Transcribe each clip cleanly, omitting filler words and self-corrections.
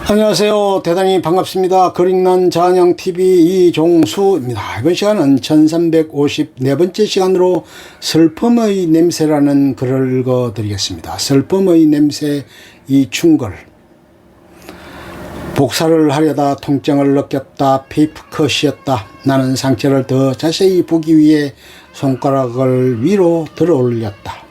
안녕하세요. 대단히 반갑습니다. 글 읽는 자한양TV 이종수입니다. 이번 시간은 1354번째 시간으로 슬픔의 냄새라는 글을 읽어드리겠습니다. 슬픔의 냄새 이충걸. 복사를 하려다 통증을 느꼈다. 페이프컷이었다. 나는 상처를 더 자세히 보기 위해 손가락을 위로 들어 올렸다.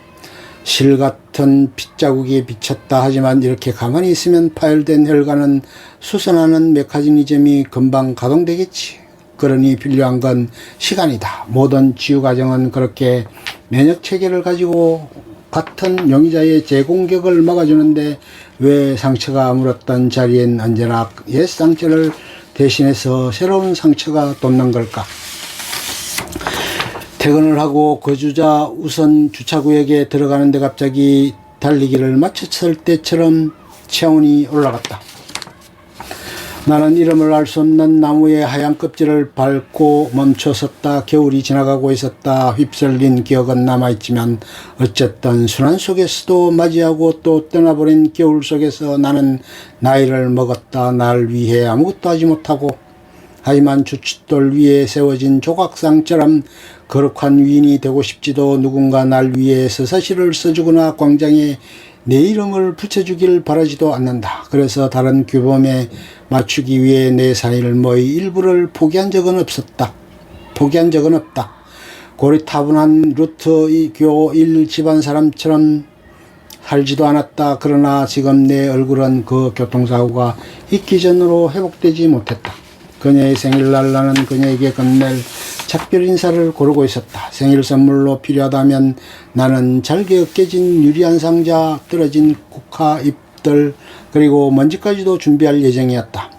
실 같은 핏자국이 비쳤다. 하지만 이렇게 가만히 있으면 파열된 혈관은 수선하는 메커니즘이 금방 가동되겠지. 그러니 필요한 건 시간이다. 모든 치유 과정은 그렇게 면역 체계를 가지고 같은 용의자의 재공격을 막아주는데 왜 상처가 아물었던 자리엔 언제나 옛 상처를 대신해서 새로운 상처가 돋는 걸까? 퇴근을 하고 거주자 우선 주차구역에 들어가는데 갑자기 달리기를 마쳤을 때처럼 체온이 올라갔다. 나는 이름을 알 수 없는 나무의 하얀 껍질을 밟고 멈춰섰다. 겨울이 지나가고 있었다. 휩쓸린 기억은 남아있지만 어쨌든 순환 속에서도 맞이하고 또 떠나버린 겨울 속에서 나는 나이를 먹었다. 날 위해 아무것도 하지 못하고 하지만 주춧돌 위에 세워진 조각상처럼 거룩한 위인이 되고 싶지도 누군가 날 위해 서사시를 써주거나 광장에 내 이름을 붙여주길 바라지도 않는다. 그래서 다른 규범에 맞추기 위해 내 삶의 일부를 포기한 적은 없다. 고리타분한 루트 교1 집안 사람처럼 살지도 않았다. 그러나 지금 내 얼굴은 그 교통사고가 있기 전으로 회복되지 못했다. 그녀의 생일날 나는 그녀에게 건넬 작별 인사를 고르고 있었다. 생일 선물로 필요하다면 나는 잘게 깨진 유리한 상자, 떨어진 국화 잎들, 그리고 먼지까지도 준비할 예정이었다.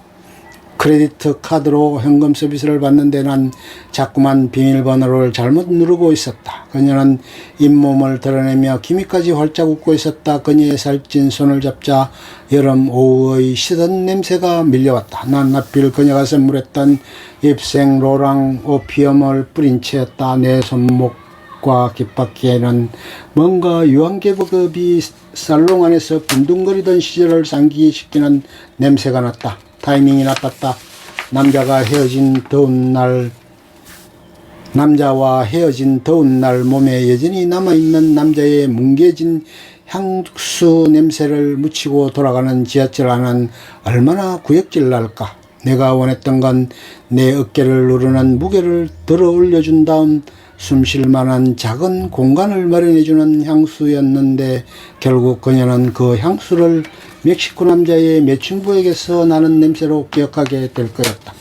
크레디트 카드로 현금 서비스를 받는데 난 자꾸만 비밀번호를 잘못 누르고 있었다. 그녀는 잇몸을 드러내며 기미까지 활짝 웃고 있었다. 그녀의 살찐 손을 잡자 여름 오후의 시든 냄새가 밀려왔다. 난 하필 그녀가 선물했던 입생 로랑 오피엄을 뿌린 채였다. 내 손목과 깃바퀴에는 뭔가 유황계급이 살롱 안에서 빈둥거리던 시절을 상기시키는 냄새가 났다. 타이밍이 나빴다. 남자와 헤어진 더운 날 몸에 여전히 남아있는 남자의 뭉개진 향수 냄새를 묻히고 돌아가는 지하철 안은 얼마나 구역질 날까. 내가 원했던 건 내 어깨를 누르는 무게를 들어 올려준 다음 숨쉴 만한 작은 공간을 마련해주는 향수였는데 결국 그녀는 그 향수를 멕시코 남자의 매춘부에게서 나는 냄새로 기억하게 될 거였다.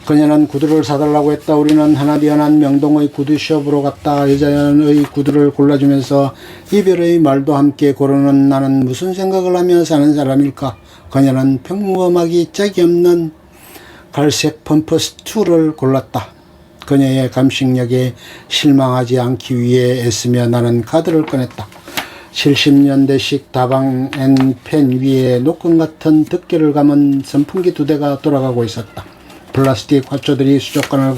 그녀는 구두를 사달라고 했다. 우리는 하나비어난 명동의 구두숍으로 갔다. 여자의 구두를 골라주면서 이별의 말도 함께 고르는 나는 무슨 생각을 하며 사는 사람일까? 그녀는 평범하기 짝이 없는 갈색 펌퍼스 2를 골랐다. 그녀의 감식력에 실망하지 않기 위해 애쓰며 나는 카드를 꺼냈다. 70년대식 다방 앤펜 위에 녹건 같은 덮개를 감은 선풍기 2대가 돌아가고 있었다. 플라스틱 화초들이 수족관을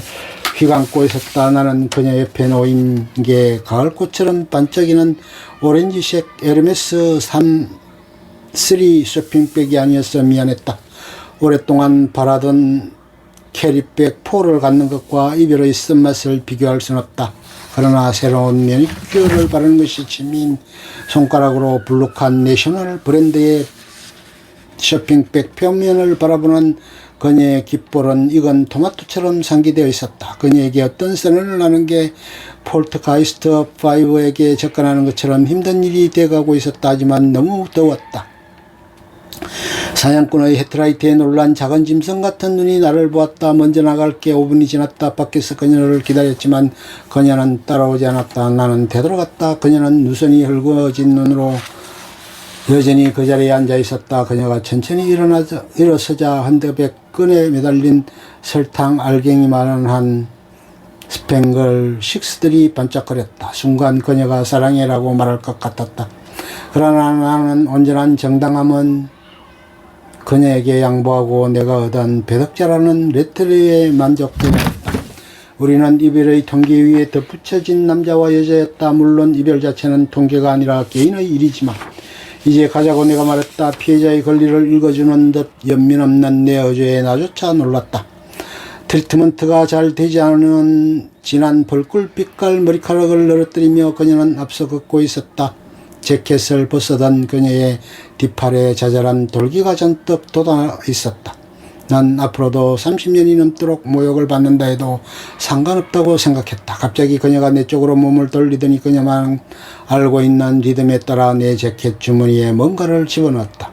휘감고 있었다. 나는 그녀 옆에 놓인 게 가을꽃처럼 반짝이는 오렌지색 에르메스 3 쇼핑백이 아니었어 미안했다. 오랫동안 바라던 캐리백 4를 갖는 것과 이별의 쓴맛을 비교할 순 없다. 그러나 새로운 매니큐어를 바르는 것이 취미인 손가락으로 불룩한 내셔널 브랜드의 쇼핑백 표면을 바라보는 그녀의 깃볼은 익은 토마토처럼 상기되어 있었다. 그녀에게 어떤 선언을 하는 게 폴트가이스트 5에게 접근하는 것처럼 힘든 일이 돼가고 있었다. 하지만 너무 더웠다. 사냥꾼의 헤드라이트에 놀란 작은 짐승 같은 눈이 나를 보았다. 먼저 나갈게. 5분이 지났다. 밖에서 그녀를 기다렸지만 그녀는 따라오지 않았다. 나는 되돌아갔다. 그녀는 누선이 헐거워진 눈으로 여전히 그 자리에 앉아 있었다. 그녀가 천천히 일어서자 한뼘의 끈에 매달린 설탕 알갱이만한 한 스팽글 식스들이 반짝거렸다. 순간 그녀가 사랑해라고 말할 것 같았다. 그러나 나는 온전한 정당함은 그녀에게 양보하고 내가 얻은 배덕자라는 레터리에 만족했다. 우리는 이별의 통계 위에 덧붙여진 남자와 여자였다. 물론 이별 자체는 통계가 아니라 개인의 일이지만 이제 가자고 내가 말했다. 피해자의 권리를 읽어주는 듯 연민 없는 내 어조에 나조차 놀랐다. 트리트먼트가 잘 되지 않은 진한 벌꿀빛깔 머리카락을 늘어뜨리며 그녀는 앞서 걷고 있었다. 재킷을 벗어던 그녀의 뒷팔에 자잘한 돌기가 잔뜩 돋아 있었다. 난 앞으로도 30년이 넘도록 모욕을 받는다 해도 상관없다고 생각했다. 갑자기 그녀가 내 쪽으로 몸을 돌리더니 그녀만 알고 있는 리듬에 따라 내 재킷 주머니에 뭔가를 집어넣었다.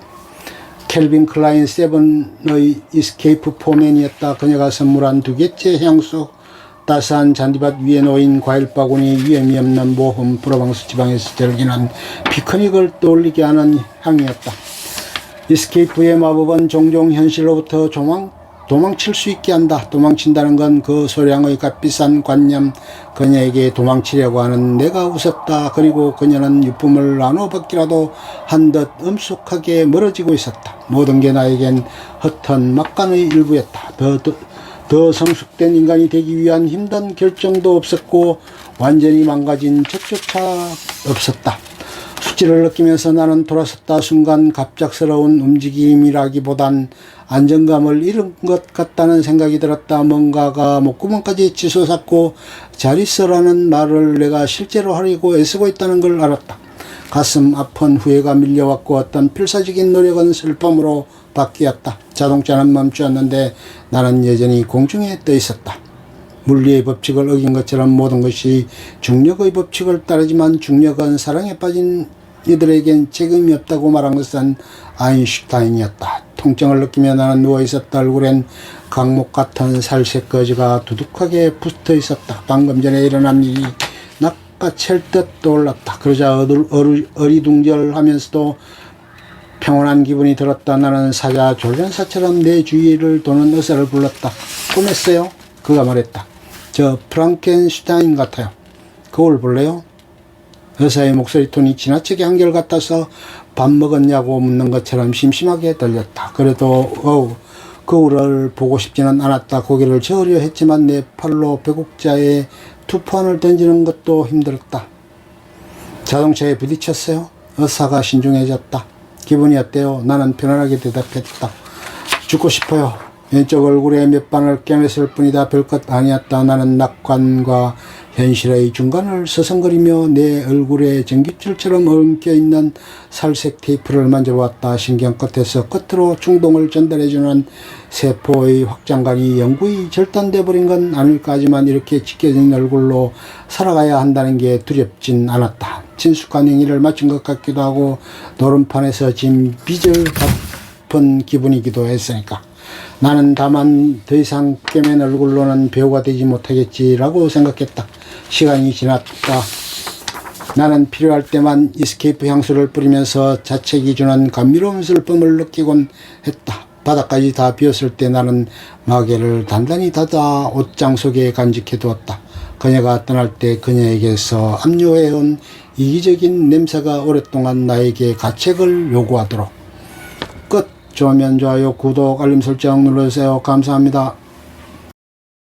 켈빈 클라인 세븐의 이스케이프 포맨이었다. 그녀가 선물한 2개째 향수, 따스한 잔디밭 위에 놓인 과일 바구니, 위험이 없는 모험, 프로방스 지방에서 절기는 피크닉을 떠올리게 하는 향이었다. 이스케이프의 마법은 종종 현실로부터 도망칠 수 있게 한다. 도망친다는 건 그 소량의 값비싼 관념. 그녀에게 도망치려고 하는 내가 웃었다. 그리고 그녀는 유품을 나눠받기라도 한 듯 엄숙하게 멀어지고 있었다. 모든 게 나에겐 헛한 막간의 일부였다. 더 성숙된 인간이 되기 위한 힘든 결정도 없었고 완전히 망가진 적조차 없었다. 수치를 느끼면서 나는 돌아섰다. 순간 갑작스러운 움직임이라기보단 안정감을 잃은 것 같다는 생각이 들었다. 뭔가가 목구멍까지 치솟았고 잘 있어라는 말을 내가 실제로 하려고 애쓰고 있다는 걸 알았다. 가슴 아픈 후회가 밀려왔고 어떤 필사적인 노력은 슬픔으로 바뀌었다. 자동차는 멈추었는데 나는 여전히 공중에 떠 있었다. 물리의 법칙을 어긴 것처럼 모든 것이 중력의 법칙을 따르지만 중력은 사랑에 빠진 이들에겐 책임이 없다고 말한 것은 아인슈타인이었다. 통증을 느끼며 나는 누워있었다. 얼굴엔 강목 같은 살색 거지가 두둑하게 붙어 있었다. 방금 전에 일어난 일이 낚아챌 듯 떠올랐다. 그러자 어리둥절하면서도 평온한 기분이 들었다. 나는 사자 졸련사처럼 내 주위를 도는 의사를 불렀다. 꿈했어요? 그가 말했다. 저 프랑켄슈타인 같아요. 거울 볼래요? 의사의 목소리 톤이 지나치게 한결같아서 밥 먹었냐고 묻는 것처럼 심심하게 들렸다. 그래도 거울을 보고 싶지는 않았다. 고개를 저으려 했지만 내 팔로 배국자에 투판을 던지는 것도 힘들었다. 자동차에 부딪혔어요? 의사가 신중해졌다. 기분이 어때요? 나는 편안하게 대답했다. 죽고 싶어요. 왼쪽 얼굴에 몇 반을 꿰맸을 뿐이다. 별것 아니었다. 나는 낙관과 현실의 중간을 서성거리며 내 얼굴에 전깃줄처럼 엉켜있는 살색 테이프를 만져보았다. 신경 끝에서 끝으로 충동을 전달해주는 세포의 확장관이 영구히 절단돼 버린 건 아닐까. 하지만 이렇게 찢겨진 얼굴로 살아가야 한다는 게 두렵진 않았다. 친숙한 행위를 마친 것 같기도 하고 노름판에서 진 빚을 갚은 기분이기도 했으니까. 나는 다만 더 이상 꿰맨 얼굴로는 배우가 되지 못하겠지라고 생각했다. 시간이 지났다. 나는 필요할 때만 이스케이프 향수를 뿌리면서 자책이 주는 감미로운 슬픔을 느끼곤 했다. 바닥까지 다 비었을 때 나는 마개를 단단히 닫아 옷장 속에 간직해 두었다. 그녀가 떠날 때 그녀에게서 압류해온 이기적인 냄새가 오랫동안 나에게 가책을 요구하도록. 끝. 좋으면 좋아요, 구독, 알림 설정 눌러주세요. 감사합니다.